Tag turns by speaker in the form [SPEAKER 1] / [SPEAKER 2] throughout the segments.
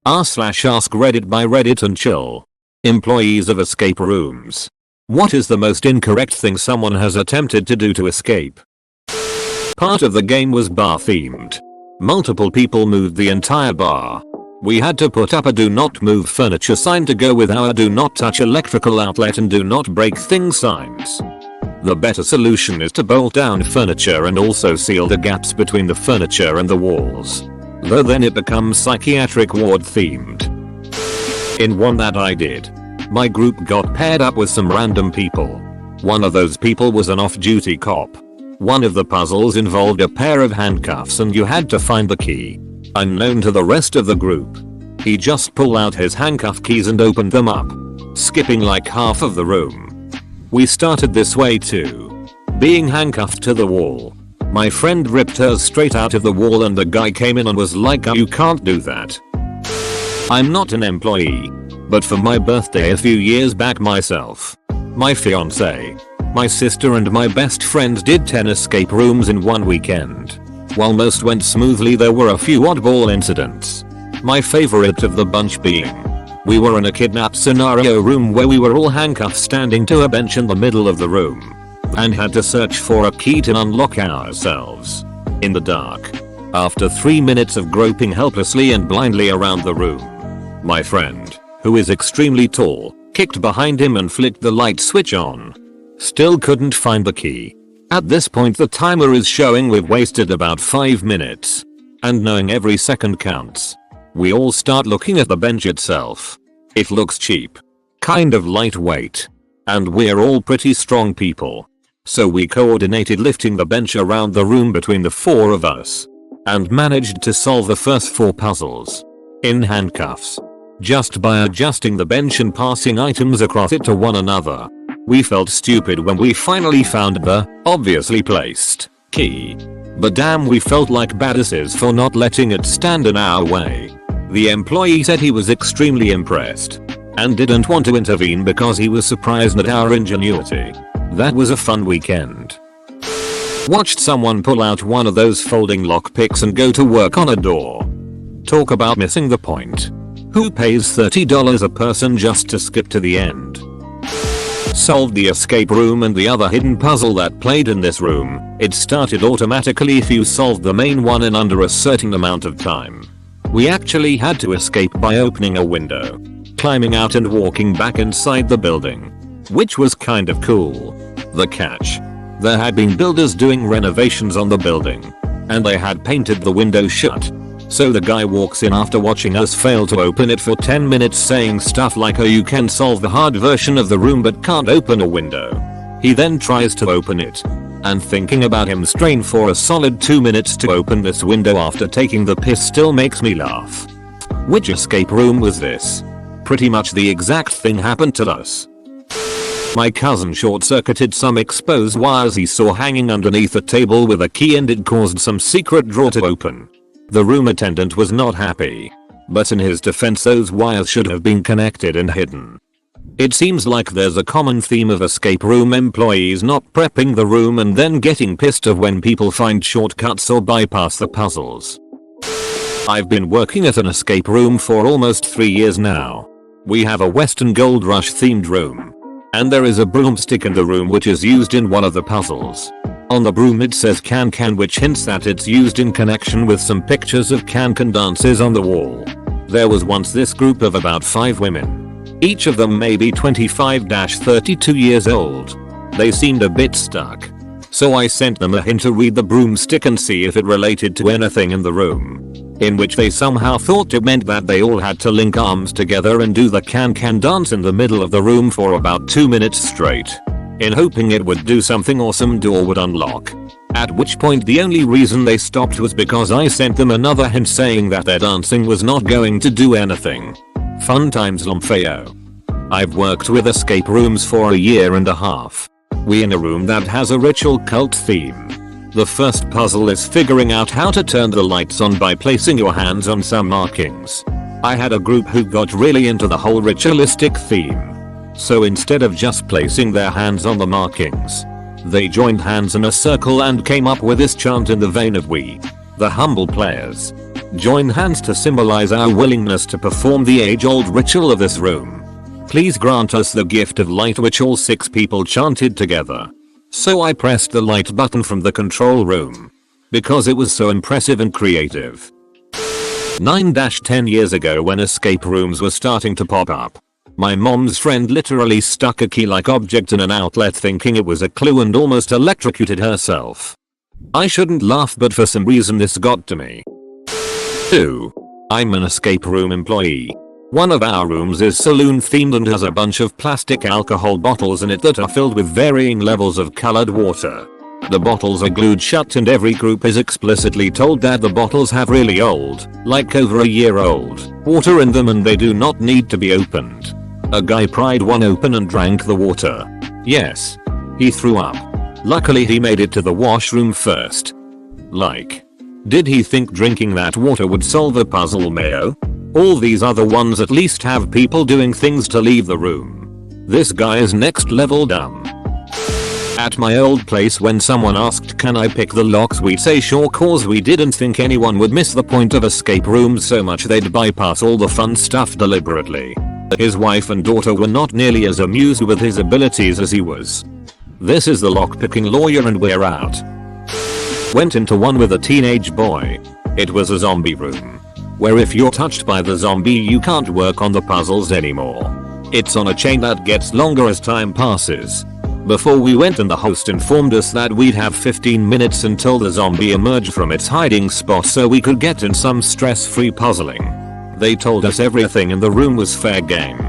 [SPEAKER 1] r/Askreddit by Reddit and chill. Employees of escape rooms. What is the most incorrect thing someone has attempted to do to escape? Part of the game was bar themed. Multiple people moved the entire bar. We had to put up a do not move furniture sign to go with our do not touch electrical outlet and do not break things signs. The better solution is to bolt down furniture and also seal the gaps between the furniture and the walls. Though then it becomes psychiatric ward themed. In one that I did, my group got paired up with some random people. One of those people was an off-duty cop. One of the puzzles involved a pair of handcuffs and you had to find the key. Unknown to the rest of the group, he just pulled out his handcuff keys and opened them up, skipping like half of the room. We started this way too. Being handcuffed to the wall. My friend ripped hers straight out of the wall and the guy came in and was like, "You can't do that." I'm not an employee, but for my birthday a few years back myself, my fiance, my sister and my best friend did 10 escape rooms in one weekend. While most went smoothly, there were a few oddball incidents. My favorite of the bunch being, we were in a kidnap scenario room where we were all handcuffed standing to a bench in the middle of the room and had to search for a key to unlock ourselves in the dark. After 3 minutes of groping helplessly and blindly around the room, my friend, who is extremely tall, kicked behind him and flicked the light switch on. Still couldn't find the key. At this point the timer is showing we've wasted about 5 minutes. And knowing every second counts, we all start looking at the bench itself. It looks cheap, kind of lightweight, and we're all pretty strong people. So we coordinated lifting the bench around the room between the 4 of us and managed to solve the first 4 puzzles in handcuffs, just by adjusting the bench and passing items across it to one another. We felt stupid when we finally found the, obviously placed, key. But damn, we felt like badasses for not letting it stand in our way. The employee said he was extremely impressed and didn't want to intervene because he was surprised at our ingenuity. That was a fun weekend. Watched someone pull out one of those folding lockpicks and go to work on a door. Talk about missing the point. Who pays $30 a person just to skip to the end? Solved the escape room and the other hidden puzzle that played in this room. It started automatically if you solved the main one in under a certain amount of time. We actually had to escape by opening a window, climbing out and walking back inside the building, which was kind of cool. The catch: there had been builders doing renovations on the building, and they had painted the window shut. So the guy walks in after watching us fail to open it for 10 minutes saying stuff like, "Oh, you can solve the hard version of the room but can't open a window." He then tries to open it, and thinking about him strain for a solid 2 minutes to open this window after taking the piss still makes me laugh. Which escape room was this? Pretty much the exact thing happened to us. My cousin short-circuited some exposed wires he saw hanging underneath a table with a key and it caused some secret drawer to open. The room attendant was not happy, but in his defense those wires should have been connected and hidden. It seems like there's a common theme of escape room employees not prepping the room and then getting pissed off when people find shortcuts or bypass the puzzles. I've been working at an escape room for almost 3 years now. We have a Western Gold Rush themed room, and there is a broomstick in the room which is used in one of the puzzles. On the broom it says can, which hints that it's used in connection with some pictures of can dances on the wall. There was once this group of about 5 women. Each of them maybe 25-32 years old. They seemed a bit stuck. So I sent them a hint to read the broomstick and see if it related to anything in the room. In which they somehow thought it meant that they all had to link arms together and do the can dance in the middle of the room for about 2 minutes straight, in hoping it would do something or some door would unlock. At which point the only reason they stopped was because I sent them another hint saying that their dancing was not going to do anything. Fun times Lomfeo. I've worked with escape rooms for 1.5 years. We in a room that has a ritual cult theme. The first puzzle is figuring out how to turn the lights on by placing your hands on some markings. I had a group who got really into the whole ritualistic theme. So instead of just placing their hands on the markings, they joined hands in a circle and came up with this chant in the vein of "We, the humble players, Join hands to symbolize our willingness to perform the age-old ritual of this room. Please grant us the gift of light, which all 6 people chanted together. So I pressed the light button from the control room. Because it was so impressive and creative. 9-10 years ago, when escape rooms were starting to pop up, my mom's friend literally stuck a key-like object in an outlet thinking it was a clue and almost electrocuted herself. I shouldn't laugh, but for some reason this got to me. 2. I'm an escape room employee. One of our rooms is saloon themed and has a bunch of plastic alcohol bottles in it that are filled with varying levels of colored water. The bottles are glued shut and every group is explicitly told that the bottles have really old, like over a year old, water in them and they do not need to be opened. A guy pried one open and drank the water. Yes. He threw up. Luckily he made it to the washroom first. Like, did he think drinking that water would solve a puzzle, Mayo? All these other ones at least have people doing things to leave the room. This guy is next level dumb. At my old place, when someone asked can I pick the locks, we'd say sure, cause we didn't think anyone would miss the point of escape rooms so much they'd bypass all the fun stuff deliberately. His wife and daughter were not nearly as amused with his abilities as he was. This is the lockpicking lawyer and we're out. Went into one with a teenage boy. It was a zombie room, where if you're touched by the zombie you can't work on the puzzles anymore. It's on a chain that gets longer as time passes. Before we went in, the host informed us that we'd have 15 minutes until the zombie emerged from its hiding spot so we could get in some stress-free puzzling. They told us everything in the room was fair game,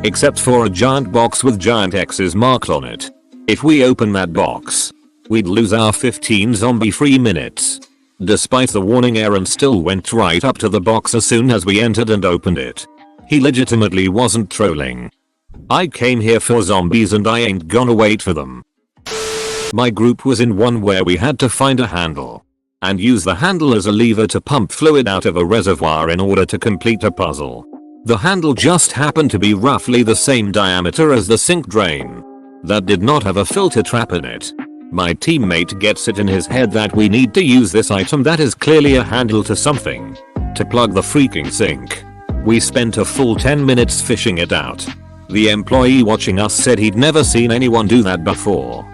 [SPEAKER 1] except for a giant box with giant X's marked on it. If we open that box, we'd lose our 15 zombie-free minutes. Despite the warning, Aaron still went right up to the box as soon as we entered and opened it. He legitimately wasn't trolling. I came here for zombies and I ain't gonna wait for them. My group was in one where we had to find a handle and use the handle as a lever to pump fluid out of a reservoir in order to complete a puzzle. The handle just happened to be roughly the same diameter as the sink drain. That did not have a filter trap in it. My teammate gets it in his head that we need to use this item that is clearly a handle to something to plug the freaking sink. We spent a full 10 minutes fishing it out. The employee watching us said he'd never seen anyone do that before.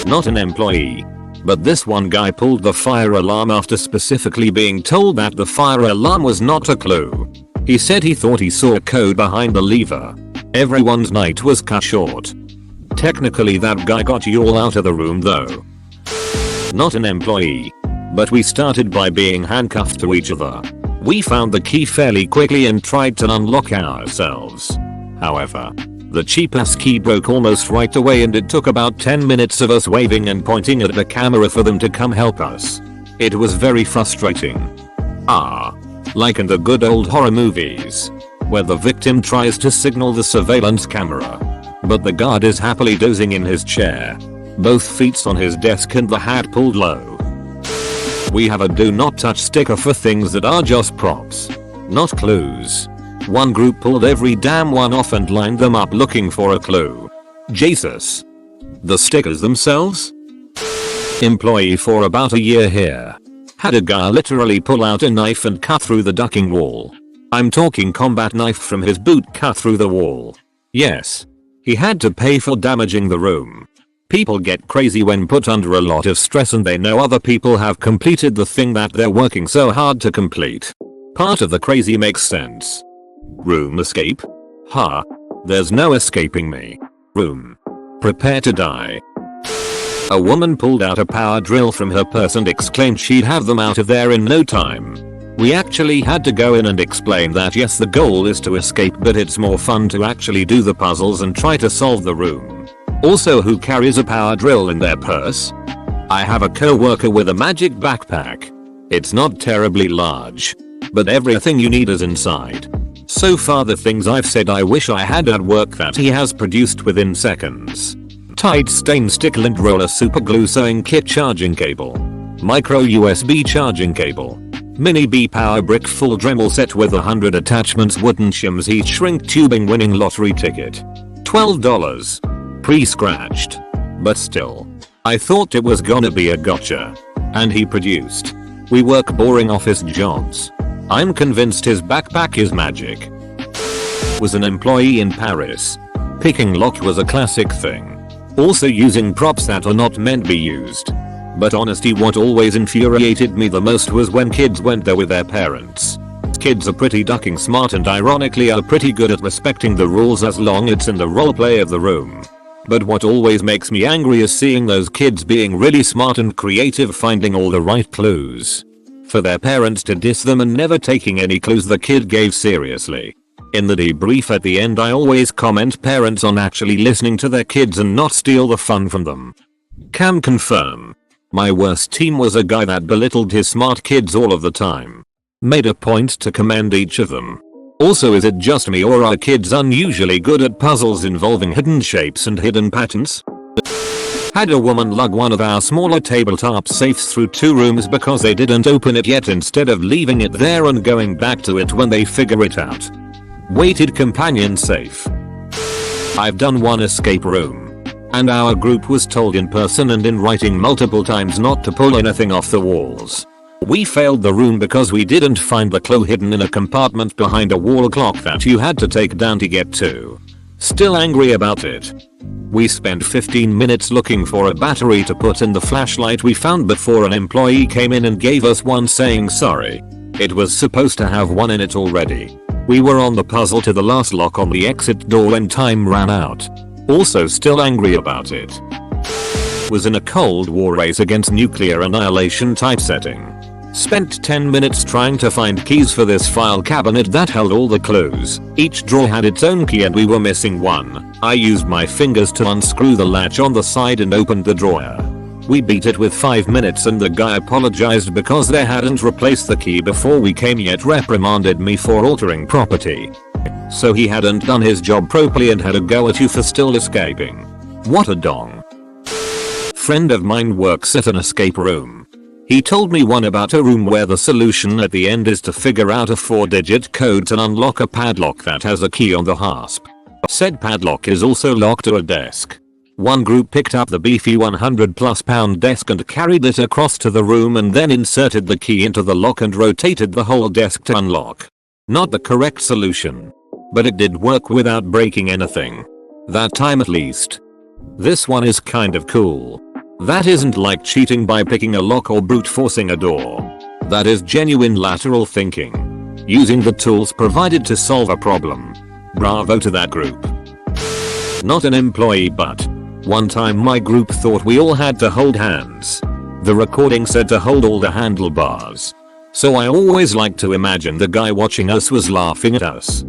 [SPEAKER 1] Not an employee, but this one guy pulled the fire alarm after specifically being told that the fire alarm was not a clue. He said he thought he saw a code behind the lever. Everyone's night was cut short. Technically that guy got you all out of the room though. Not an employee, but we started by being handcuffed to each other. We found the key fairly quickly and tried to unlock ourselves. However, the cheap-ass key broke almost right away and it took about 10 minutes of us waving and pointing at the camera for them to come help us. It was very frustrating. Like in the good old horror movies, where the victim tries to signal the surveillance camera, but the guard is happily dozing in his chair, both feet on his desk and the hat pulled low. We have a do not touch sticker for things that are just props, not clues. One group pulled every damn one off and lined them up looking for a clue. Jesus. The stickers themselves? Employee for about a year here. Had a guy literally pull out a knife and cut through the ducking wall. I'm talking combat knife from his boot cut through the wall. Yes. He had to pay for damaging the room. People get crazy when put under a lot of stress and they know other people have completed the thing that they're working so hard to complete. Part of the crazy makes sense. Room escape? There's no escaping me. Room. Prepare to die. A woman pulled out a power drill from her purse and exclaimed she'd have them out of there in no time. We actually had to go in and explain that yes, the goal is to escape, but it's more fun to actually do the puzzles and try to solve the room. Also, who carries a power drill in their purse? I have a co-worker with a magic backpack. It's not terribly large, but everything you need is inside. So far the things I've said I wish I had at work that he has produced within seconds. Tide stain stick lint roller super glue sewing kit charging cable. Micro USB charging cable. Mini B power brick full Dremel set with 100 attachments, wooden shims, heat shrink tubing, winning lottery ticket. $12. Pre-scratched. But still. I thought it was gonna be a gotcha. And he produced We work boring office jobs. I'm convinced his backpack is magic. Was an employee in Paris. Picking lock was a classic thing. Also using props that are not meant to be used. But honestly, what always infuriated me the most was when kids went there with their parents. Kids are pretty ducking smart and ironically are pretty good at respecting the rules as long as it's in the roleplay of the room. But what always makes me angry is seeing those kids being really smart and creative, finding all the right clues. For their parents to diss them and never taking any clues the kid gave seriously. In the debrief at the end I always comment parents on actually listening to their kids and not steal the fun from them. Can confirm. My worst team was a guy that belittled his smart kids all of the time. Made a point to commend each of them. Also, is it just me or are kids unusually good at puzzles involving hidden shapes and hidden patterns? Had a woman lug one of our smaller tabletop safes through 2 rooms because they didn't open it yet instead of leaving it there and going back to it when they figure it out. Weighted companion safe. I've done one escape room. And our group was told in person and in writing multiple times not to pull anything off the walls. We failed the room because we didn't find the clue hidden in a compartment behind a wall clock that you had to take down to get to. Still angry about it. We spent 15 minutes looking for a battery to put in the flashlight we found before an employee came in and gave us one saying sorry. It was supposed to have one in it already. We were on the puzzle to the last lock on the exit door when time ran out. Also still angry about it. Was in a Cold War race against nuclear annihilation type setting. Spent 10 minutes trying to find keys for this file cabinet that held all the clues. Each drawer had its own key and we were missing one. I used my fingers to unscrew the latch on the side and opened the drawer. We beat it with 5 minutes and the guy apologized because they hadn't replaced the key before we came yet reprimanded me for altering property. So he hadn't done his job properly and had a go at you for still escaping. What a dong. Friend of mine works at an escape room. He told me one about a room where the solution at the end is to figure out a 4-digit code to unlock a padlock that has a key on the hasp. Said padlock is also locked to a desk. One group picked up the beefy 100+ pound desk and carried it across to the room and then inserted the key into the lock and rotated the whole desk to unlock. Not the correct solution. But it did work without breaking anything. That time at least. This one is kind of cool. That isn't like cheating by picking a lock or brute forcing a door. That is genuine lateral thinking. Using the tools provided to solve a problem. Bravo to that group. Not an employee but. One time my group thought we all had to hold hands. The recording said to hold all the handlebars. So I always like to imagine the guy watching us was laughing at us.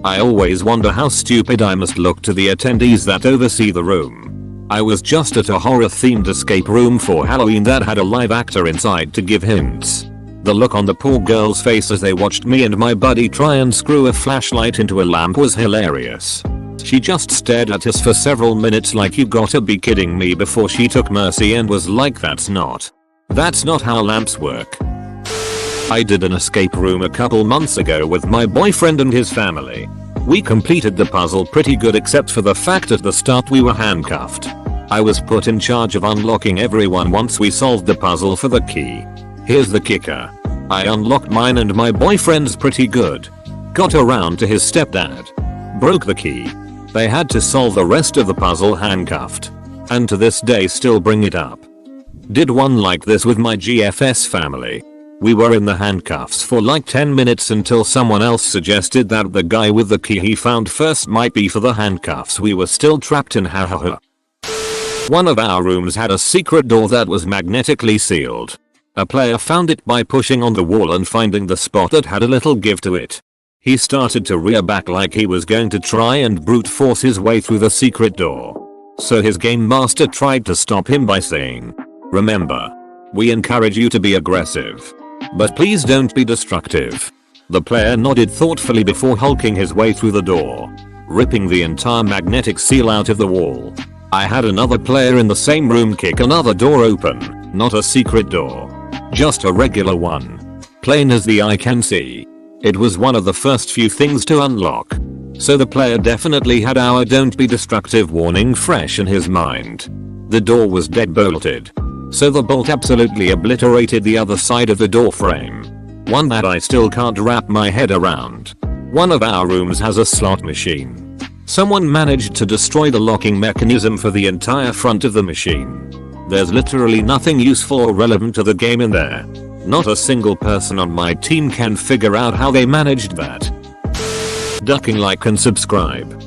[SPEAKER 1] I always wonder how stupid I must look to the attendees that oversee the room. I was just at a horror themed escape room for Halloween that had a live actor inside to give hints. The look on the poor girl's face as they watched me and my buddy try and screw a flashlight into a lamp was hilarious. She just stared at us for several minutes like you gotta be kidding me before she took mercy and was like that's not how lamps work. I did an escape room a couple months ago with my boyfriend and his family. We completed the puzzle pretty good except for the fact at the start we were handcuffed. I was put in charge of unlocking everyone once we solved the puzzle for the key. Here's the kicker. I unlocked mine and my boyfriend's pretty good. Got around to his stepdad. Broke the key. They had to solve the rest of the puzzle handcuffed. And to this day still bring it up. Did one like this with my GFS family. We were in the handcuffs for like 10 minutes until someone else suggested that the guy with the key he found first might be for the handcuffs we were still trapped in. Hahaha. One of our rooms had a secret door that was magnetically sealed. A player found it by pushing on the wall and finding the spot that had a little give to it. He started to rear back like he was going to try and brute force his way through the secret door. So his game master tried to stop him by saying, "Remember, we encourage you to be aggressive. But please don't be destructive." The player nodded thoughtfully before hulking his way through the door, ripping the entire magnetic seal out of the wall. I had another player in the same room kick another door open, not a secret door. Just a regular one. Plain as the eye can see. It was one of the first few things to unlock. So the player definitely had our "don't be destructive" warning fresh in his mind. The door was dead bolted. So the bolt absolutely obliterated the other side of the door frame. One that I still can't wrap my head around. One of our rooms has a slot machine. Someone managed to destroy the locking mechanism for the entire front of the machine. There's literally nothing useful or relevant to the game in there. Not a single person on my team can figure out how they managed that. Ducking like and subscribe.